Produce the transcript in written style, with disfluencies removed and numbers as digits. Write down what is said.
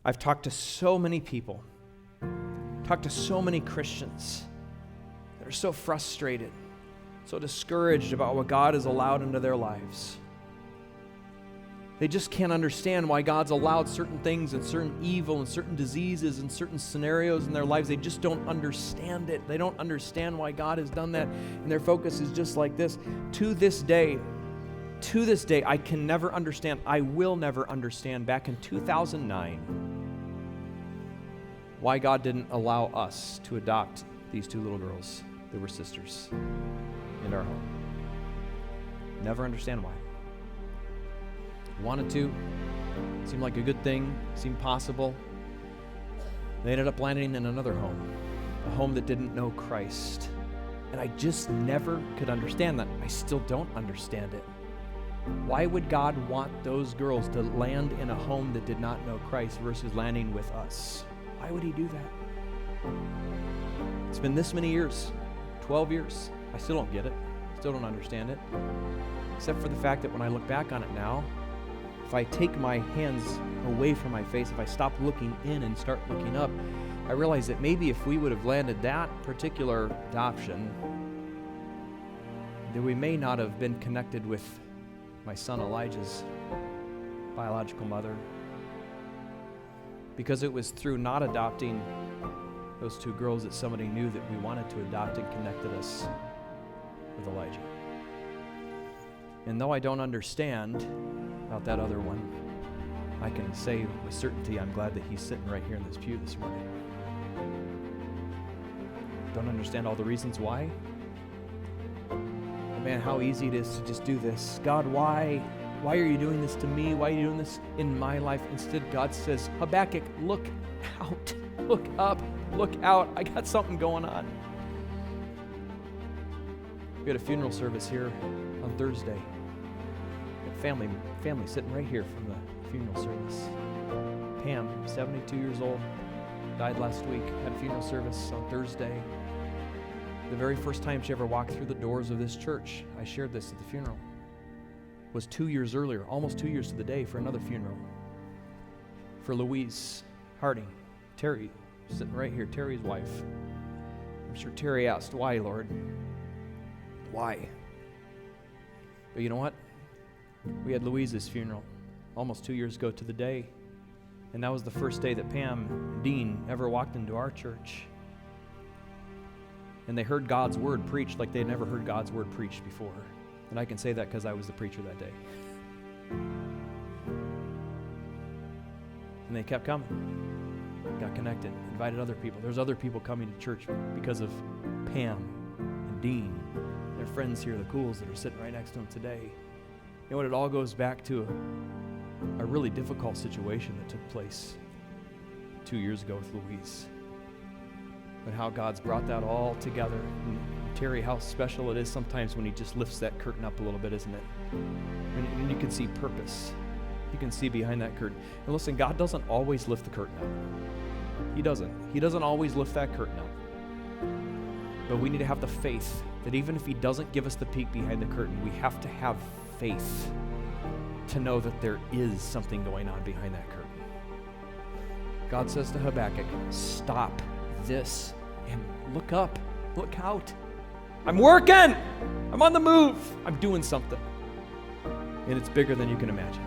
I've talked to so many people, talked to so many Christians that are so frustrated, so discouraged about what God has allowed into their lives. They just can't understand why God's allowed certain things and certain evil and certain diseases and certain scenarios in their lives. They just don't understand it. They don't understand why God has done that. And their focus is just like this. To this day, I can never understand. I will never understand back in 2009 why God didn't allow us to adopt these two little girls that were sisters in our home. Never understand why. Wanted to, seemed like a good thing, seemed possible. They ended up landing in another home, a home that didn't know Christ. And I just never could understand that. I still don't understand it. Why would God want those girls to land in a home that did not know Christ versus landing with us? Why would he do that? It's been this many years, 12 years. I still don't get it. Still don't understand it. Except for the fact that when I look back on it now, if I take my hands away from my face, if I stop looking in and start looking up, I realize that maybe if we would have landed that particular adoption, that we may not have been connected with my son Elijah's biological mother, because it was through not adopting those two girls that somebody knew that we wanted to adopt and connected us with Elijah. And though I don't understand about that other one, I can say with certainty I'm glad that he's sitting right here in this pew this morning. Don't understand all the reasons why. But man, how easy it is to just do this. God, why? Why are you doing this to me? Why are you doing this in my life? Instead, God says, Habakkuk, look out, look up, look out. I got something going on. We had a funeral service here on Thursday. Family sitting right here from the funeral service. Pam, 72 years old, died last week, had a funeral service on Thursday. The very first time she ever walked through the doors of this church, I shared this at the funeral, was 2 years earlier, almost 2 years to the day, for another funeral. For Louise Harding, Terry, sitting right here, Terry's wife. I'm sure Terry asked, why, Lord? Why? But you know what? We had Louise's funeral almost 2 years ago to the day, and that was the first day that Pam and Dean ever walked into our church. And they heard God's word preached like they'd never heard God's word preached before. And I can say that because I was the preacher that day. And they kept coming, got connected, invited other people. There's other people coming to church because of Pam and Dean, their friends here, the Cools that are sitting right next to them today. You know what? It all goes back to a really difficult situation that took place 2 years ago with Louise. But how God's brought that all together. And Terry, how special it is sometimes when he just lifts that curtain up a little bit, isn't it? And you can see purpose. You can see behind that curtain. And listen, God doesn't always lift the curtain up. He doesn't. He doesn't always lift that curtain up. But we need to have the faith that even if he doesn't give us the peek behind the curtain, we have to have faith to know that there is something going on behind that curtain. God says to Habakkuk, stop this and look up, look out. I'm working. I'm on the move. I'm doing something. And it's bigger than you can imagine.